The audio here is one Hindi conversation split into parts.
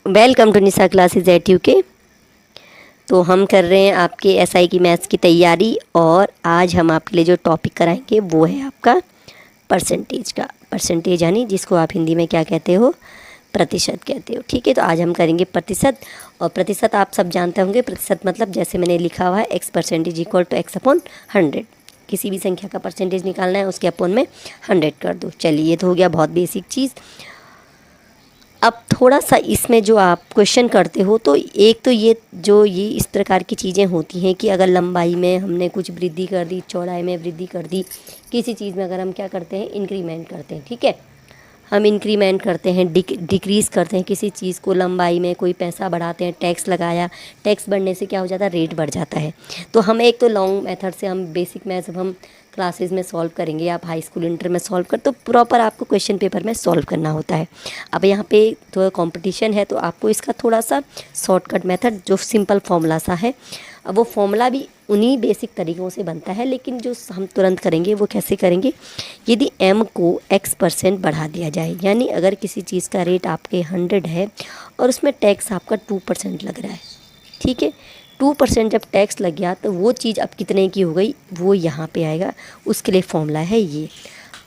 Welcome to Nisha classes at UK. तो हम कर रहे हैं आपके एसआई की मैथ्स की तैयारी और आज हम आपके लिए जो टॉपिक कराएंगे वो है आपका परसेंटेज का। परसेंटेज यानी जिसको आप हिंदी में क्या कहते हो, प्रतिशत कहते हो। ठीक है, तो आज हम करेंगे प्रतिशत। और प्रतिशत आप सब जानते होंगे, प्रतिशत मतलब जैसे मैंने लिखा हुआ है x percentage equal to x upon 100। किसी भी संख्या का परसेंटेज निकालना है, उसके अपॉन में 100 कर दो। चलिए, ये तो हो गया बहुत बेसिक चीज़। अब थोड़ा सा इसमें जो आप क्वेश्चन करते हो, तो एक तो ये इस प्रकार की चीज़ें होती हैं कि अगर लंबाई में हमने कुछ वृद्धि कर दी, चौड़ाई में वृद्धि कर दी, किसी चीज़ में अगर हम क्या करते हैं, इंक्रीमेंट करते हैं। ठीक है, हम इंक्रीमेंट करते हैं, डिक्रीज़ करते हैं किसी चीज़ को, लंबाई में कोई पैसा बढ़ाते हैं, टैक्स लगाया, टैक्स बढ़ने से क्या हो जाता है, रेट बढ़ जाता है। तो हम एक तो लॉन्ग मेथड से हम बेसिक मैथ्स जब हम क्लासेस में सॉल्व करेंगे, आप हाई स्कूल इंटर में सॉल्व कर, तो प्रॉपर आपको क्वेश्चन पेपर में सॉल्व करना होता है। अब यहाँ पे थोड़ा कंपटीशन है, तो आपको इसका थोड़ा सा शॉर्टकट मेथड जो सिंपल फॉर्मूला सा है, अब वो फॉर्मूला भी उन्हीं बेसिक तरीक़ों से बनता है, लेकिन जो हम तुरंत करेंगे वो कैसे करेंगे। यदि m को x% बढ़ा दिया जाए, यानी अगर किसी चीज़ का रेट आपके 100 है और उसमें टैक्स आपका 2% लग रहा है। ठीक है, 2% जब टैक्स लग गया तो वो चीज़ अब कितने की हो गई, वो यहाँ पे आएगा। उसके लिए फॉर्मूला है ये।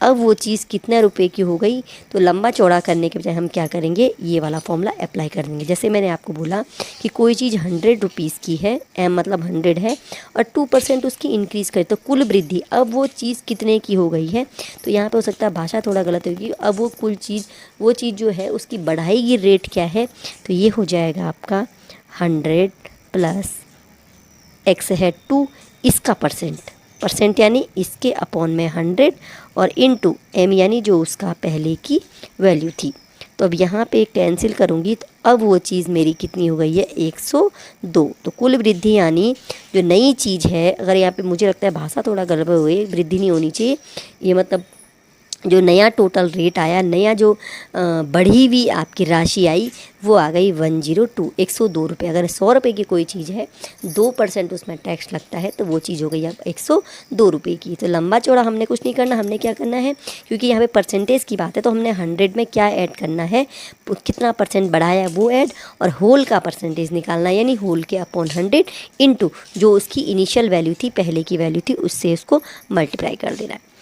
अब वो चीज़ कितने रुपए की हो गई, तो लंबा चौड़ा करने के बजाय हम क्या करेंगे, ये वाला फॉर्मूला अप्लाई कर देंगे। जैसे मैंने आपको बोला कि कोई चीज़ 100 रुपीज़ की है, m मतलब 100 है, और 2% उसकी इंक्रीज़ करें तो कुल वृद्धि, अब वो चीज़ कितने की हो गई है। तो यहाँ पे हो सकता है भाषा थोड़ा गलत होगी। अब वो कुल चीज़, वो चीज़ जो है उसकी बढ़ाई की रेट क्या है, तो ये हो जाएगा आपका 100 प्लस एक्स है 2, इसका परसेंट यानी इसके अपॉन में 100 और इनटू m यानी जो उसका पहले की वैल्यू थी। तो अब यहाँ पे कैंसिल करूँगी तो अब वो चीज़ मेरी कितनी हो गई है, 102। तो कुल वृद्धि यानी जो नई चीज़ है, अगर यहाँ पे मुझे लगता है भाषा थोड़ा गड़बड़ हुई, वृद्धि नहीं होनी चाहिए, ये मतलब जो नया टोटल रेट आया, नया जो बढ़ी हुई आपकी राशि आई, वो आ गई 102, 102 रुपये। अगर 100 रुपये की कोई चीज़ है, 2% उसमें टैक्स लगता है, तो वो चीज़ हो गई अब 102 रुपये की। तो लंबा चौड़ा हमने कुछ नहीं करना, हमने क्या करना है, क्योंकि यहाँ पे परसेंटेज की बात है, तो हमने 100 में क्या ऐड करना है, कितना परसेंट बढ़ाया वो ऐड, और होल का परसेंटेज निकालना, यानी होल के अपॉन 100 इंटू जो उसकी इनिशियल वैल्यू थी, पहले की वैल्यू थी, उससे उसको मल्टीप्लाई कर देना है।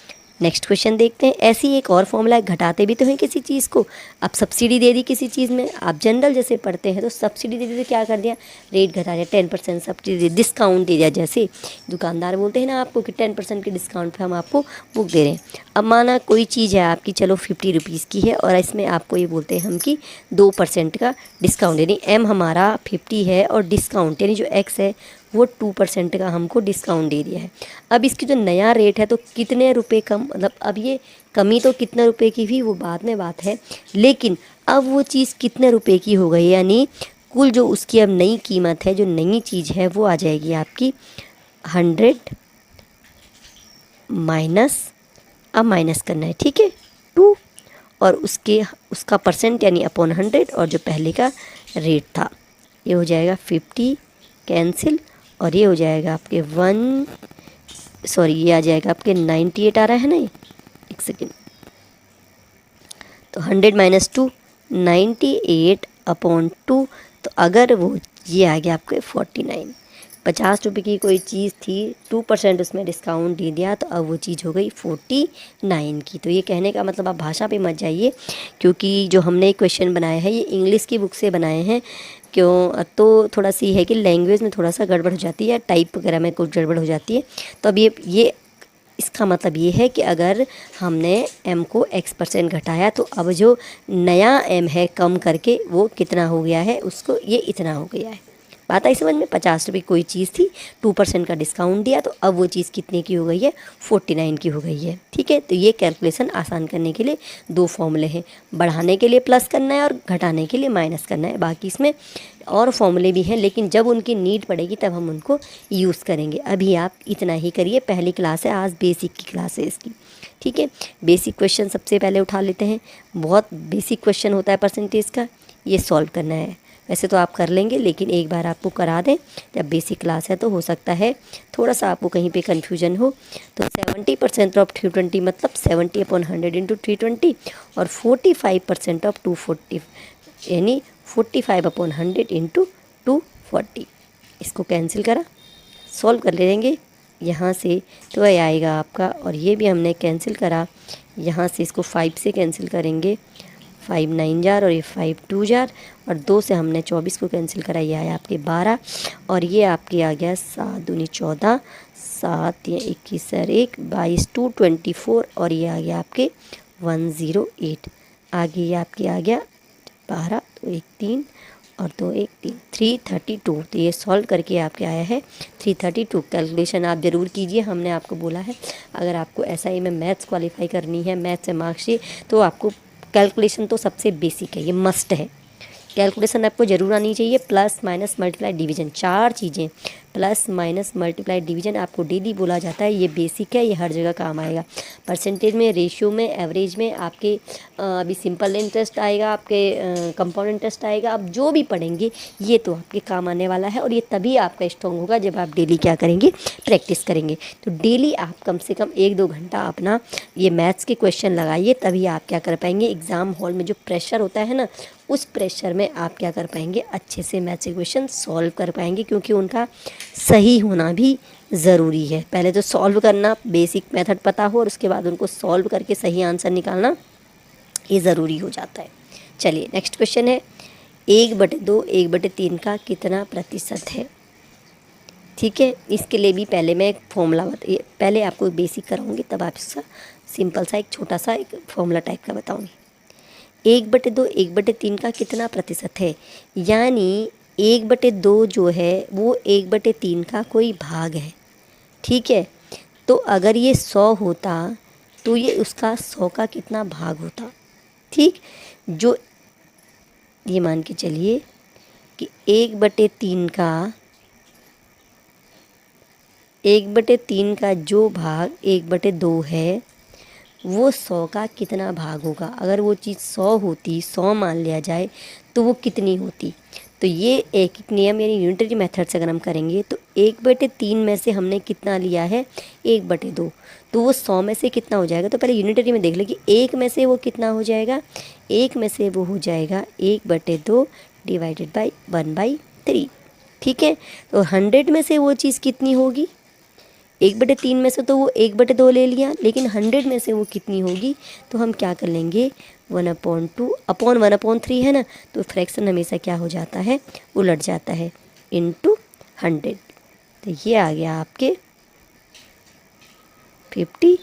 नेक्स्ट क्वेश्चन देखते हैं। ऐसी एक और फॉर्मूला है, घटाते भी तो हैं किसी चीज़ को। अब सब्सिडी दे दी किसी चीज़ में, आप जनरल जैसे पढ़ते हैं तो सब्सिडी दे दी तो क्या कर दिया, रेट घटा दिया, 10% सब्सिडी, डिस्काउंट दे दिया। जैसे दुकानदार बोलते हैं ना आपको कि 10% के डिस्काउंट पे हम आपको बुक दे रहे हैं। अब माना कोई चीज़ है आपकी, चलो 50 रुपीज़ की है, और इसमें आपको ये बोलते हैं हम कि 2% का डिस्काउंट, यानी m हमारा 50 है और डिस्काउंट यानी जो x है वो 2% का हमको डिस्काउंट दे दिया है। अब इसकी जो नया रेट है तो कितने रुपए कम, मतलब अब ये कमी तो कितने रुपए की हुई वो बाद में बात है, लेकिन अब वो चीज़ कितने रुपए की हो गई, यानी कुल जो उसकी अब नई कीमत है, जो नई चीज़ है, वो आ जाएगी आपकी 100 माइनस, अब माइनस करना है, ठीक है, 2, और उसका परसेंट यानी अपॉन 100, और जो पहले का रेट था, ये हो जाएगा 50 कैंसिल, और ये हो जाएगा आपके ये आ जाएगा आपके 98 आ रहा है ना, एक सेकेंड, तो 100 माइनस 2, 98 अपॉन 2, तो अगर वो ये आ गया आपके 49। 50 रुपये की कोई चीज़ थी, 2% उसमें डिस्काउंट दे दिया, तो अब वो चीज़ हो गई 49 की। तो ये कहने का मतलब आप भाषा पे मत जाइए, क्योंकि जो हमने क्वेश्चन बनाया है ये इंग्लिश की बुक से बनाए हैं। क्यों, तो थोड़ा सी है कि लैंग्वेज में थोड़ा सा गड़बड़ हो जाती है, टाइप वगैरह में कुछ गड़बड़ हो जाती है। तो अब ये इसका मतलब ये है कि अगर हमने m को x% घटाया, तो अब जो नया m है कम करके वो कितना हो गया है, उसको ये इतना हो गया है। बात आई समझ में। 50 रुपये कोई चीज़ थी, 2% का डिस्काउंट दिया, तो अब वो चीज़ कितने की हो गई है, 49 की हो गई है। ठीक है, तो ये कैलकुलेशन आसान करने के लिए दो फॉर्मूले हैं, बढ़ाने के लिए प्लस करना है और घटाने के लिए माइनस करना है। बाकी इसमें और फॉर्मूले भी हैं, लेकिन जब उनकी नीड पड़ेगी तब हम उनको यूज़ करेंगे। अभी आप इतना ही करिए, पहली क्लास है, आज बेसिक की क्लास है इसकी। ठीक है, बेसिक क्वेश्चन सबसे पहले उठा लेते हैं। बहुत बेसिक क्वेश्चन होता है परसेंटेज का, ये सॉल्व करना है। वैसे तो आप कर लेंगे, लेकिन एक बार आपको करा दें, जब बेसिक क्लास है तो हो सकता है थोड़ा सा आपको कहीं पे कन्फ्यूजन हो। तो 70% ऑफ 320 मतलब 70 अपॉन 100 इंटू 320, और 45% ऑफ 240 यानी 45/100 इंटू 240। इसको कैंसिल करा, सॉल्व कर लेंगे यहाँ से, तो ये आएगा आपका, और ये भी हमने कैंसिल करा यहाँ से, इसको 5 से कैंसिल करेंगे, 5 9 जार और ये 5 2 जार, और 2 से हमने 24 को कैंसिल करा, ये आया आपके 12, और ये आपके आ गया 7 दूनी 14, 7 या 21 सर 1 22 224, और ये आ गया आपके 108। आगे ये आपके आ गया 12 तो 1 3 और 2 1 3 332। तो ये सॉल्व करके आपके आया है 332। कैलकुलेशन आप ज़रूर कीजिए, हमने आपको बोला है अगर आपको SI में मैथ्स क्वालिफाई करनी है, मैथ्स से मार्क्स तो आपको कैलकुलेशन तो सबसे बेसिक है, ये मस्ट है। कैलकुलेशन आपको ज़रूर आनी चाहिए, प्लस माइनस मल्टीप्लाई डिवीजन, 4 चीज़ें, प्लस माइनस मल्टीप्लाई डिवीजन आपको डेली बोला जाता है, ये बेसिक है, ये हर जगह काम आएगा। परसेंटेज में, रेशियो में, एवरेज में, आपके अभी सिंपल इंटरेस्ट आएगा, आपके कंपाउंड इंटरेस्ट आएगा, आप जो भी पढ़ेंगे ये तो आपके काम आने वाला है, और ये तभी आपका स्ट्रॉन्ग होगा जब आप डेली क्या करेंगे, प्रैक्टिस करेंगे। तो डेली आप कम से कम 1-2 घंटा अपना ये मैथ्स के क्वेश्चन लगाइए, तभी आप क्या कर पाएंगे, एग्ज़ाम हॉल में जो प्रेशर होता है ना, उस प्रेशर में आप क्या कर पाएंगे, अच्छे से मैथ्स के क्वेश्चन सॉल्व कर पाएंगे, क्योंकि उनका सही होना भी ज़रूरी है। पहले तो सॉल्व करना, बेसिक मेथड पता हो, और उसके बाद उनको सॉल्व करके सही आंसर निकालना, ये ज़रूरी हो जाता है। चलिए नेक्स्ट क्वेश्चन है, 1/2 1/3 का कितना प्रतिशत है। ठीक है, इसके लिए भी पहले मैं एक फॉर्मूला पहले आपको बेसिक कराऊंगी, तब आप इसका सिंपल सा एक छोटा सा एक फॉर्मूला टाइप का बताऊंगी। 1/2 1/3 का कितना प्रतिशत है, यानी 1/2 जो है वो 1/3 का कोई भाग है। ठीक है, तो अगर ये 100 होता तो ये उसका 100 का कितना भाग होता। ठीक, जो ये मान के चलिए कि 1/3 का जो भाग 1/2 है वो 100 का कितना भाग होगा। अगर वो चीज़ 100 होती, 100 मान लिया जाए, तो वो कितनी होती। तो ये एक नियम यानी यूनिटरी मेथड से अगर हम करेंगे तो 1/3 में से हमने कितना लिया है, 1/2, तो वो 100 में से कितना हो जाएगा। तो पहले यूनिटरी में देख ले कि 1 में से वो कितना हो जाएगा, 1 में से वो हो जाएगा 1/2 डिवाइडेड बाई 1/3। ठीक है, तो 100 में से वो चीज़ कितनी होगी, 1/3 में से तो वो 1/2 ले लिया, लेकिन 100 में से वो कितनी होगी, तो हम क्या कर लेंगे 1/2 अपॉन 1/3 है ना, तो फ्रैक्शन हमेशा क्या हो जाता है, उलट जाता है, इंटू 100। तो ये आ गया आपके 50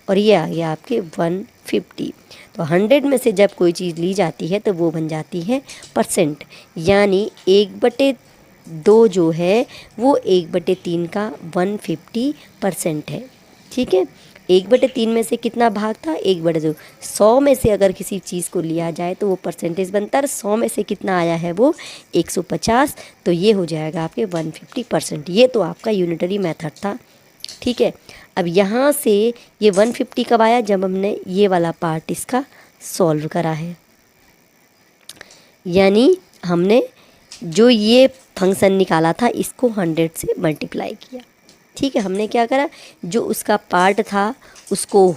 और ये आ गया आपके 150। तो 100 में से जब कोई चीज़ ली जाती है तो वो बन जाती है परसेंट, यानी 1/2 जो है वो 1/3 का 150% है। ठीक है, 1/3 में से कितना भाग था, 1/2। 100 में से अगर किसी चीज़ को लिया जाए तो वो परसेंटेज बनता है, 100 में से कितना आया है वो 150, तो ये हो जाएगा आपके 150%। ये तो आपका यूनिटरी मेथड था। ठीक है, अब यहाँ से ये 150 कब आया, जब हमने ये वाला पार्ट इसका सॉल्व करा है, यानी हमने जो ये फंक्शन निकाला था इसको 100 से मल्टीप्लाई किया। ठीक है, हमने क्या करा, जो उसका पार्ट था उसको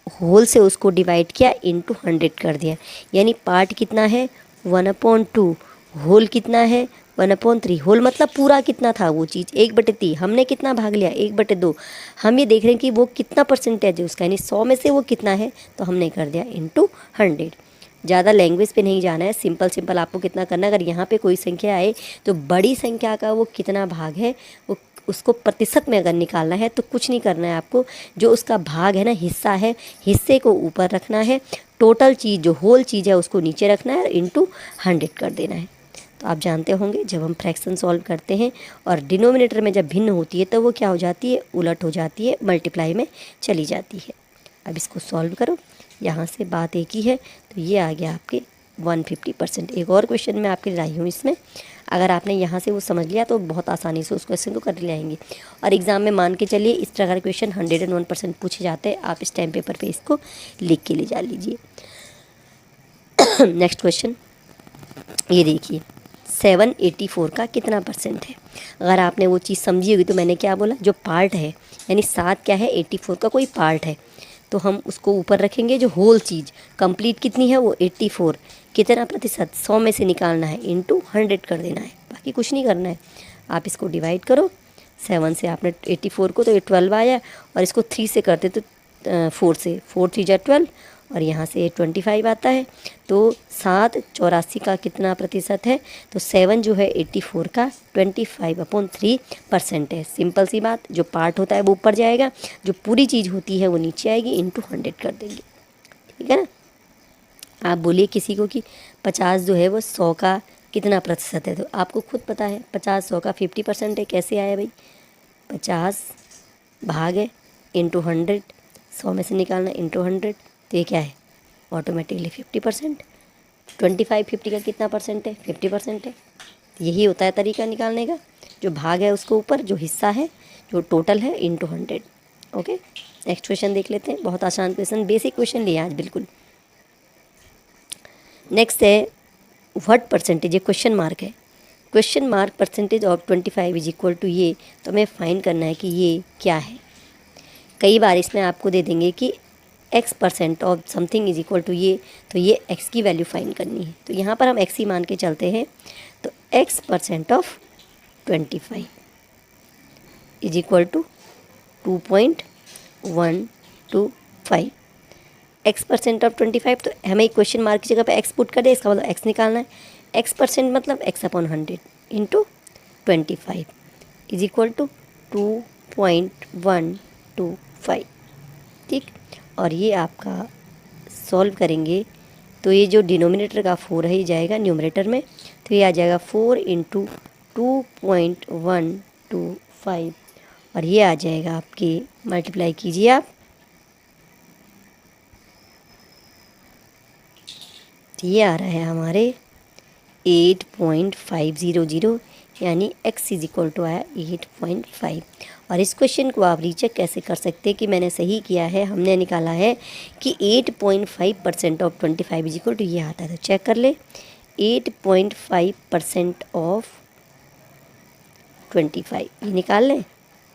होल से उसको डिवाइड किया, इंटू 100 कर दिया, यानी पार्ट कितना है 1/2, होल कितना है 1/3। होल मतलब पूरा कितना था वो चीज़ 1/3, हमने कितना भाग लिया 1/2। हम ये देख रहे हैं कि वो कितना परसेंटेज है उसका, यानी 100 में से वो कितना है, तो हमने कर दिया इंटू 100। ज़्यादा लैंग्वेज पे नहीं जाना है, सिंपल आपको कितना करना है, अगर यहाँ पे कोई संख्या आए तो बड़ी संख्या का वो कितना भाग है वो उसको प्रतिशत में अगर निकालना है तो कुछ नहीं करना है आपको, जो उसका भाग है ना, हिस्सा है, हिस्से को ऊपर रखना है, टोटल चीज़ जो होल चीज़ है उसको नीचे रखना है, इंटू 100 कर देना है। तो आप जानते होंगे जब हम फ्रैक्शन सॉल्व करते हैं और डिनोमिनेटर में जब भिन्न होती है तो वो क्या हो जाती है, उलट हो जाती है, मल्टीप्लाई में चली जाती है। अब इसको सॉल्व करो, यहाँ से बात एक ही है, तो ये आ गया आपके 150%। एक और क्वेश्चन मैं आपके लाई हूँ इसमें, अगर आपने यहाँ से वो समझ लिया तो बहुत आसानी से उस क्वेश्चन को कर ले आएंगे। और एग्ज़ाम में मान के चलिए इस प्रकार क्वेश्चन 101% पूछे जाते हैं, आप इस टाइम पेपर पे इसको लिख के ले जा लीजिए। नेक्स्ट क्वेश्चन ये देखिए, 784 का कितना परसेंट है। अगर आपने वो चीज़ समझी होगी तो मैंने क्या बोला, जो पार्ट है यानी 7 क्या है 84 का कोई पार्ट है, तो हम उसको ऊपर रखेंगे, जो होल चीज़ कंप्लीट कितनी है वो 84, कितना प्रतिशत 100 में से निकालना है, इंटू 100 कर देना है, बाकी कुछ नहीं करना है। आप इसको डिवाइड करो, 7 से आपने 84 को, तो ये 12 आया, और इसको 3 से करते तो 4 से, 4 3 जा 12, और यहाँ से 25 आता है। तो 7 84 का कितना प्रतिशत है, तो 7 जो है 84 का 25/3% है। सिंपल सी बात, जो पार्ट होता है वो ऊपर जाएगा, जो पूरी चीज़ होती है वो नीचे आएगी, इंटू 100 कर देंगे, ठीक है ना। आप बोलिए किसी को कि 50 जो है वो 100 का कितना प्रतिशत है, तो आपको खुद पता है 50 100 का 50% है। कैसे आया भाई, 50 भाग है इंटू 100, 100 में से निकालना इंटू 100, तो ये क्या है, ऑटोमेटिकली 50%। 25 50 का कितना परसेंट है, 50% है। यही होता है तरीका निकालने का, जो भाग है उसको ऊपर, जो हिस्सा है, जो टोटल है, इंटू 100। ओके, नेक्स्ट क्वेश्चन देख लेते हैं। बहुत आसान क्वेश्चन, बेसिक क्वेश्चन लिए आज बिल्कुल। नेक्स्ट है व्हाट परसेंटेज, ये क्वेश्चन मार्क है, question mark percentage of 25 is equal to ये, तो हमें फाइंड करना है कि ये क्या है। कई बार इसमें आपको दे देंगे कि x% of something is equal to ये, तो ये x की वैल्यू फाइंड करनी है। तो यहाँ पर हम x ही मान के चलते हैं, तो x% of 25 is equal to 2.125। x% of 25, तो हमें क्वेश्चन मार्क की जगह पे x पुट कर दे, इसका मतलब x निकालना है। x% मतलब x/100 into 25 is equal to 2.125, ठीक। और ये आपका सॉल्व करेंगे तो ये जो डिनोमिनेटर का 4 है ये जाएगा न्यूमरेटर में, तो ये आ जाएगा 4 इंटू 2.125, और ये आ जाएगा आपके, मल्टीप्लाई कीजिए आप, तो ये आ रहा है हमारे 8.500, यानी x इज इक्वल टू आया 8.5। और इस क्वेश्चन को आप रीचेक कैसे कर सकते हैं कि मैंने सही किया है। हमने निकाला है कि 8.5% ऑफ 25 इज इक्वल टू ये आता है, तो चेक कर ले, 8.5% ऑफ 25 ये निकाल लें,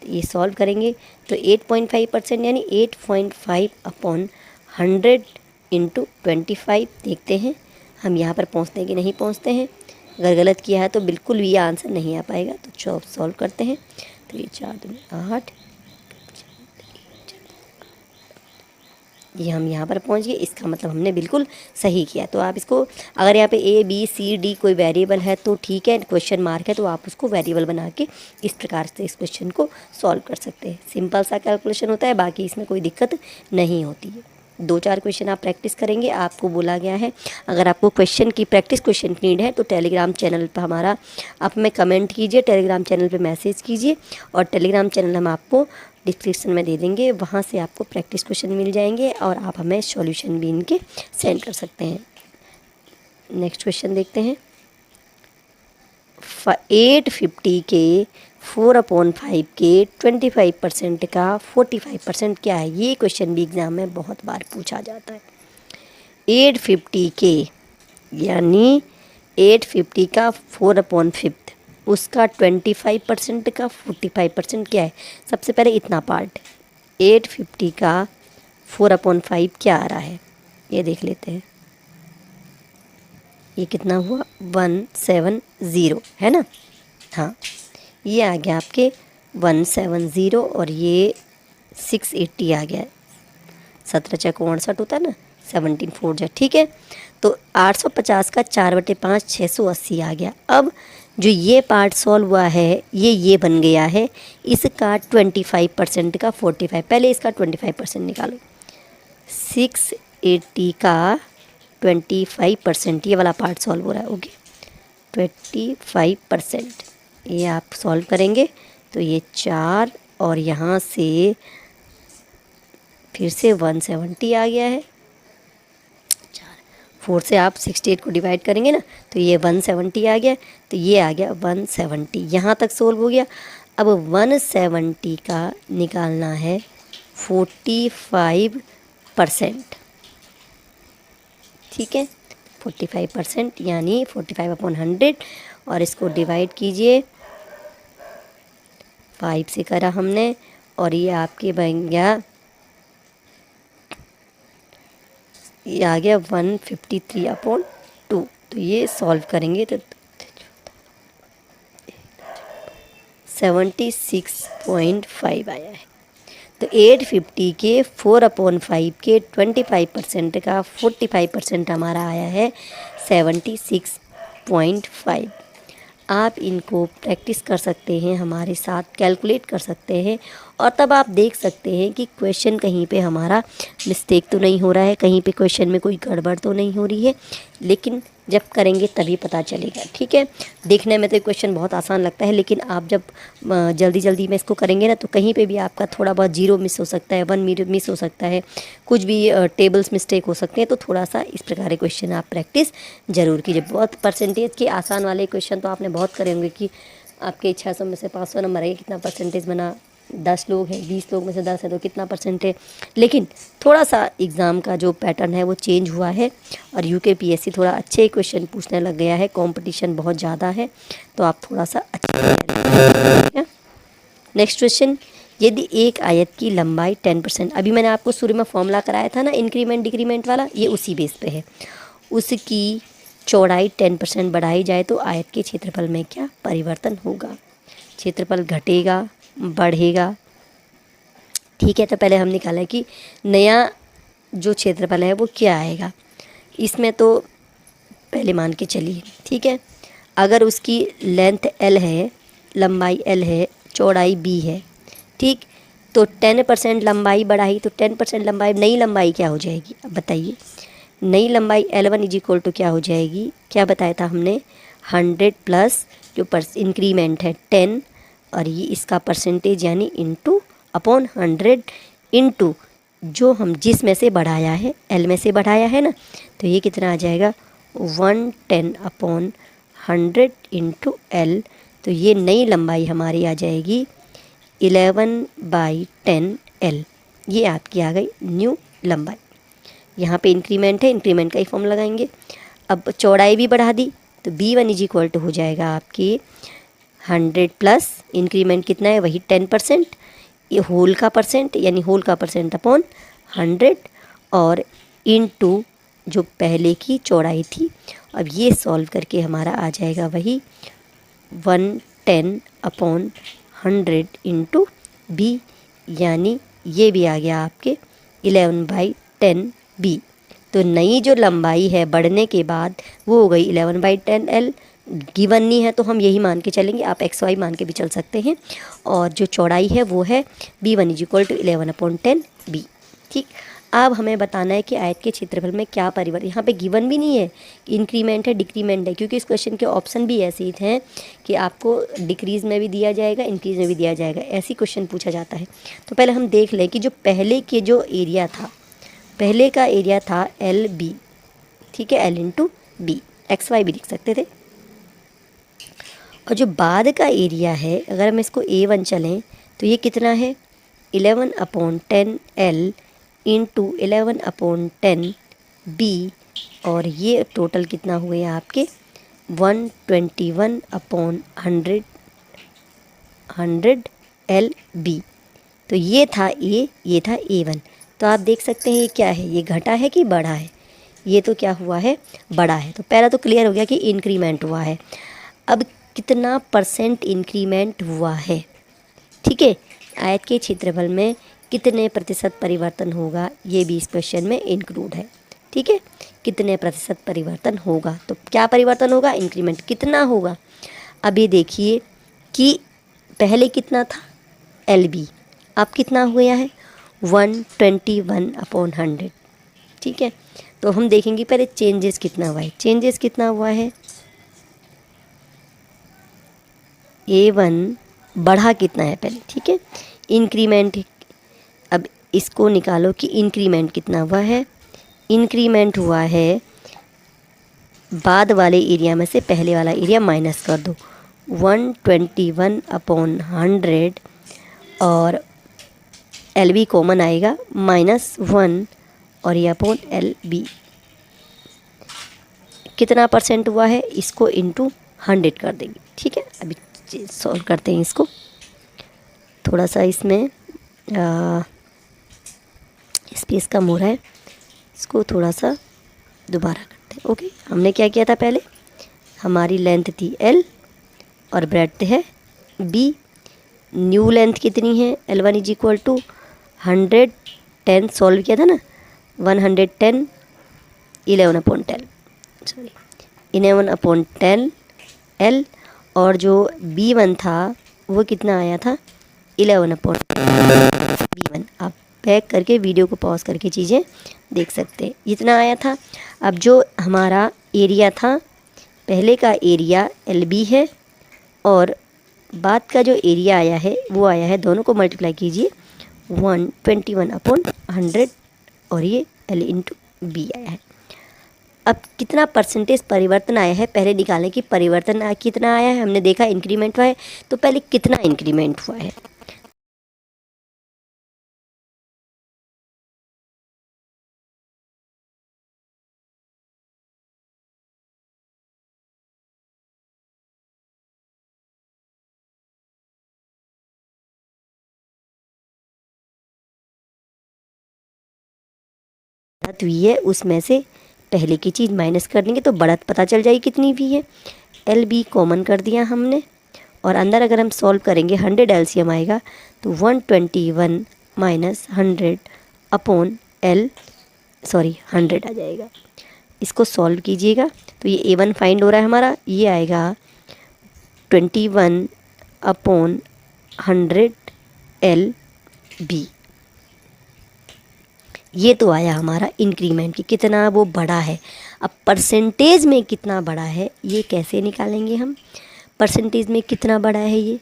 तो ये सॉल्व करेंगे तो 8.5% यानी 8.5/100 इंटू 25। देखते हैं हम यहाँ पर पहुँचते हैं कि नहीं पहुँचते हैं। अगर गलत किया है तो बिल्कुल भी ये आंसर नहीं आ पाएगा, तो सॉल्व करते हैं। तो ये 4 दूनी 8, ये हम यहाँ पर पहुँच गए, इसका मतलब हमने बिल्कुल सही किया। तो आप इसको, अगर यहाँ पे A B C D कोई वेरिएबल है तो ठीक है, क्वेश्चन मार्क है तो आप उसको वेरिएबल बना के इस प्रकार से इस क्वेश्चन को सॉल्व कर सकते हैं। सिंपल सा कैलकुलेशन होता है, बाकी इसमें कोई दिक्कत नहीं होती है। 2-4 क्वेश्चन आप प्रैक्टिस करेंगे, आपको बोला गया है अगर आपको क्वेश्चन की प्रैक्टिस क्वेश्चन की नीड है तो टेलीग्राम चैनल पर हमारा आप में कमेंट कीजिए, टेलीग्राम चैनल पे मैसेज कीजिए, और टेलीग्राम चैनल हम आपको डिस्क्रिप्शन में दे देंगे, वहाँ से आपको प्रैक्टिस क्वेश्चन मिल जाएंगे और आप हमें सॉल्यूशन भी इनके सेंड कर सकते हैं। नेक्स्ट क्वेश्चन देखते हैं। 850 के 4/5 के 25% का 45% क्या है, ये क्वेश्चन भी एग्ज़ाम में बहुत बार पूछा जाता है। 850 के यानी 850 का 4/5, उसका 25% का 45% क्या है। सबसे पहले इतना पार्ट 850 का 4/5 क्या आ रहा है ये देख लेते हैं। ये कितना हुआ 170 है ना, हाँ ये आ गया आपके 170, और ये 680 आ गया। 17 × 68 होता है ना, 17 4 जा, ठीक है। तो 850 का 4/5 680 आ गया। अब जो ये पार्ट सॉल्व हुआ है ये बन गया है, इसका 25% का 45, पहले इसका 25% निकालो। 680 का 25% ये वाला पार्ट सॉल्व हो रहा है, ओके 25%, ये आप सॉल्व करेंगे तो ये 4, और यहाँ से फिर से 170 आ गया है। 4 से आप 68 को डिवाइड करेंगे ना, तो ये 170 आ गया, तो ये आ गया 170, यहाँ तक सोल्व हो गया। अब 170 का निकालना है 45%, ठीक है 45% यानी 45/100, और इसको डिवाइड कीजिए, 5 से करा हमने, और ये आपके बन गया, ये आ गया 153/2, तो ये सॉल्व करेंगे तो 76.5 आया है। तो 850 के 4/5 के 25% का 45% हमारा आया है 76.5। आप इनको प्रैक्टिस कर सकते हैं, हमारे साथ कैलकुलेट कर सकते हैं, और तब आप देख सकते हैं कि क्वेश्चन कहीं पे हमारा मिस्टेक तो नहीं हो रहा है, कहीं पे क्वेश्चन में कोई गड़बड़ तो नहीं हो रही है। लेकिन जब करेंगे तभी पता चलेगा, ठीक है। देखने में तो क्वेश्चन बहुत आसान लगता है, लेकिन आप जब जल्दी जल्दी में इसको करेंगे ना, तो कहीं पे भी आपका थोड़ा बहुत जीरो मिस हो सकता है, 1 मिस हो सकता है, कुछ भी टेबल्स मिस्टेक हो सकते हैं। तो थोड़ा सा इस प्रकार के क्वेश्चन आप प्रैक्टिस ज़रूर कीजिए। बहुत परसेंटेज के आसान वाले क्वेश्चन तो आपने बहुत करे होंगे कि आपके 600 में से 500 नंबर है, कितना परसेंटेज बना, 10 लोग हैं, 20 लोग में से 10 है तो कितना परसेंट है। लेकिन थोड़ा सा एग्ज़ाम का जो पैटर्न है वो चेंज हुआ है, और यूकेपीएससी थोड़ा अच्छे क्वेश्चन पूछने लग गया है, कंपटीशन बहुत ज़्यादा है, तो आप थोड़ा सा अच्छा। नेक्स्ट क्वेश्चन, यदि एक आयत की लंबाई 10%, अभी मैंने आपको शुरू में फॉर्मूला कराया था ना इंक्रीमेंट डिक्रीमेंट वाला, ये उसी बेस पे है, उसकी चौड़ाई 10% बढ़ाई जाए तो आयत के क्षेत्रफल में क्या परिवर्तन होगा। क्षेत्रफल घटेगा, बढ़ेगा, ठीक है। तो पहले हम निकालें कि नया जो क्षेत्रफल है वो क्या आएगा। इसमें तो पहले मान के चलिए, ठीक है, अगर उसकी लेंथ L है, लंबाई L है, चौड़ाई B है, ठीक, तो 10% लंबाई बढ़ाई तो 10% लंबाई, नई लंबाई क्या हो जाएगी, अब बताइए। नई लंबाई L1 इज इक्वल टू क्या हो जाएगी, क्या बताया था हमने, 100 प्लस जो इंक्रीमेंट है 10, और ये इसका परसेंटेज यानी इंटू अपॉन 100 इंटू जो हम जिस में से बढ़ाया है, L में से बढ़ाया है ना, तो ये कितना आ जाएगा 110/100 इंटू L। तो ये नई लंबाई हमारी आ जाएगी 11/10 L। ये आपकी आ गई न्यू लंबाई। यहाँ पे इंक्रीमेंट है, इंक्रीमेंट का ही फॉर्म लगाएंगे। अब चौड़ाई भी बढ़ा दी तो B1 इज इक्वल टू हो जाएगा आपकी 100 प्लस इंक्रीमेंट कितना है वही 10%, ये होल का परसेंट यानी होल का परसेंट अपॉन 100, और इनटू जो पहले की चौड़ाई थी। अब ये सॉल्व करके हमारा आ जाएगा वही 110/100 इंटू B, यानी ये भी आ गया आपके 11/10 B। तो नई जो लंबाई है बढ़ने के बाद वो हो गई 11/10 L। गिवन नहीं है तो हम यही मान के चलेंगे, आप XY मान के भी चल सकते हैं, और जो चौड़ाई है वो है B1 is equal to 11/10 B, ठीक। अब हमें बताना है कि आयत के क्षेत्रफल में क्या परिवर्तन, यहाँ पे गिवन भी नहीं है, इंक्रीमेंट है डिक्रीमेंट है, क्योंकि इस क्वेश्चन के ऑप्शन भी ऐसे ही हैं कि आपको डिक्रीज़ में भी दिया जाएगा, इंक्रीज़ में भी दिया जाएगा, ऐसी क्वेश्चन पूछा जाता है। तो पहले हम देख लें कि जो पहले के जो एरिया था, पहले का एरिया था LB, ठीक है, L इंटू B, XY भी लिख सकते थे। और जो बाद का एरिया है, अगर हम इसको A1 चलें तो ये कितना है 11/10 L इंटू 11/10 B, और ये टोटल कितना हुए आपके 121/100 LB। तो ये था A, ये था A1। तो आप देख सकते हैं ये क्या है, ये घटा है कि बढ़ा है, ये तो क्या हुआ है बढ़ा है। तो पहला तो क्लियर हो गया कि इंक्रीमेंट हुआ है। अब कितना परसेंट इंक्रीमेंट हुआ है, ठीक है, आयत के क्षेत्रफल में कितने प्रतिशत परिवर्तन होगा, ये भी इस क्वेश्चन में इंक्लूड है, ठीक है। कितने प्रतिशत परिवर्तन होगा, तो क्या परिवर्तन होगा, इंक्रीमेंट कितना होगा। अब ये देखिए कि पहले कितना था LB, अब कितना हुआ है 121/100, ठीक है। तो हम देखेंगे पहले चेंजेस कितना हुआ है, चेंजेस कितना हुआ है, A1 बढ़ा कितना है पहले, ठीक है, इंक्रीमेंट। अब इसको निकालो कि इंक्रीमेंट कितना हुआ है, इंक्रीमेंट हुआ है बाद वाले एरिया में से पहले वाला एरिया माइनस कर दो, 121/100, और LB कॉमन आएगा -1, और ये अपॉन LB कितना परसेंट हुआ है, इसको इंटू 100 कर देंगे, ठीक है। अभी सॉल्व करते हैं इसको, थोड़ा सा इसमें स्पेस कम हो रहा है, इसको थोड़ा सा दोबारा सकते हैं। ओके, हमने क्या किया था पहले, हमारी लेंथ थी L और ब्रेड्थ है B। न्यू लेंथ कितनी है, L1 is equal to 110, solve किया था ना, 110 11/10 सॉरी 11/10 L, और जो B1 था वो कितना आया था, 11/10 B1। आप बैक करके वीडियो को पॉज करके चीज़ें देख सकते हैं, इतना आया था। अब जो हमारा एरिया था, पहले का एरिया LB है और बाद का जो एरिया आया है वो आया है, दोनों को मल्टीप्लाई कीजिए, 121/100 और ये L इंटू B आया है। अब कितना परसेंटेज परिवर्तन आया है पहले निकालें कि परिवर्तन कितना आया है। हमने देखा इंक्रीमेंट हुआ है, तो पहले कितना इंक्रीमेंट हुआ है। बढ़त हुई है उसमें से पहले की चीज़ माइनस कर देंगे तो बढ़त पता चल जाएगी कितनी भी है। LB कॉमन कर दिया हमने, और अंदर अगर हम सॉल्व करेंगे 100 LCM आएगा, तो 121 माइनस 100 आ जाएगा। इसको सॉल्व कीजिएगा तो ये A1 फाइंड हो रहा है हमारा, ये आएगा 21/100 LB। ये तो आया हमारा इंक्रीमेंट की कितना वो बड़ा है। अब परसेंटेज में कितना बड़ा है ये कैसे निकालेंगे हम, परसेंटेज में कितना बड़ा है ये,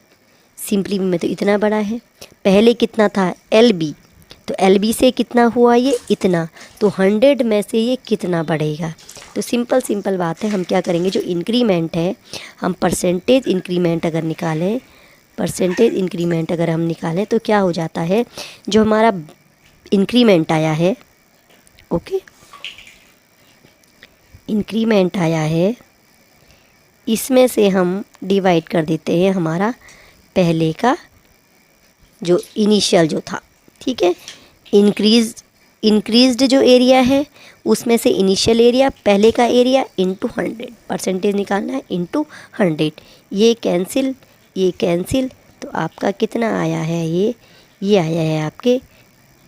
सिंपली में तो इतना बड़ा है। पहले कितना था LB, तो LB से कितना हुआ ये इतना, तो 100 में से ये कितना बढ़ेगा। तो सिंपल बात है, हम क्या करेंगे, जो इंक्रीमेंट है हम परसेंटेज इंक्रीमेंट अगर निकालें तो क्या हो जाता है, जो हमारा इंक्रीमेंट आया है, ओके, इंक्रीमेंट आया है, इसमें से हम डिवाइड कर देते हैं हमारा पहले का जो इनिशियल जो था, ठीक है। इंक्रीज्ड जो एरिया है उसमें से इनिशियल एरिया, पहले का एरिया इंटू 100, परसेंटेज निकालना है इंटू 100, ये कैंसिल, तो आपका कितना आया है, ये आया है आपके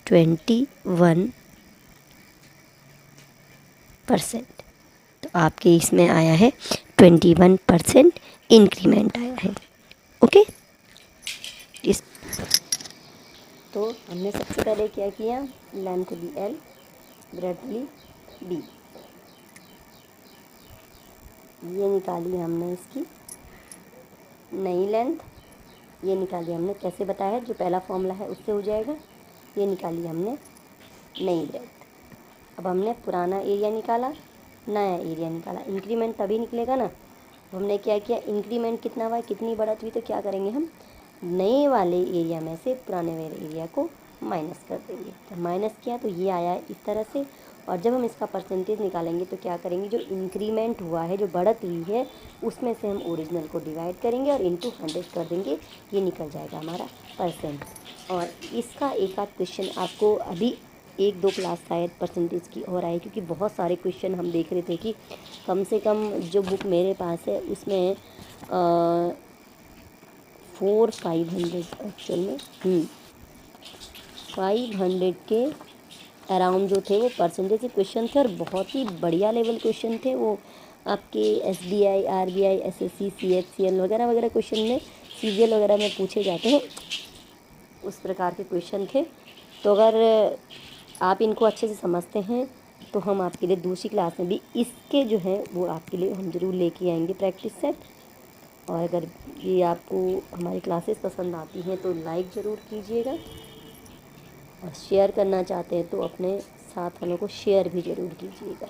21%। तो आपके इसमें आया है 21% इंक्रीमेंट आया है। ओके, इस तो हमने सबसे पहले क्या किया, लेंथ ली L, ब्रेड्थ ली B, ये निकाली हमने इसकी नई लेंथ, ये निकाली हमने, कैसे बताया, जो पहला फॉर्मूला है उससे हो जाएगा, ये निकाली हमने नई ब्रेड्थ। अब हमने पुराना एरिया निकाला, नया एरिया निकाला, इंक्रीमेंट तभी निकलेगा ना। तो हमने क्या किया, इंक्रीमेंट कितना हुआ, कितनी बढ़त हुई, तो क्या करेंगे हम नए वाले एरिया में से पुराने वाले एरिया को माइनस कर देंगे। तो माइनस किया तो ये आया है इस तरह से, और जब हम इसका परसेंटेज निकालेंगे तो क्या करेंगे, जो इंक्रीमेंट हुआ है, जो बढ़त हुई है, उसमें से हम ओरिजिनल को डिवाइड करेंगे और इंटू 100 कर देंगे, ये निकल जाएगा हमारा परसेंट। और इसका एक आध क्वेश्चन आपको अभी 1-2 क्लास शायद परसेंटेज की और आई, क्योंकि बहुत सारे क्वेश्चन हम देख रहे थे कि कम से कम जो बुक मेरे पास है उसमें 400-500 एक्चुअल में 500 के अराउंड जो थे वो परसेंटेज के क्वेश्चन थे, और बहुत ही बढ़िया लेवल क्वेश्चन थे वो। आपके SBI, RBI, SSC, CHCL वगैरह वगैरह क्वेश्चन में, CGL वगैरह में पूछे जाते हैं, उस प्रकार के क्वेश्चन थे। तो अगर आप इनको अच्छे से समझते हैं तो हम आपके लिए दूसरी क्लास में भी इसके जो है वो आपके लिए हम ज़रूर लेके आएंगे प्रैक्टिस सेट। और अगर ये आपको हमारी क्लासेस पसंद आती हैं तो लाइक ज़रूर कीजिएगा, और शेयर करना चाहते हैं तो अपने साथ वालों को शेयर भी ज़रूर कीजिएगा।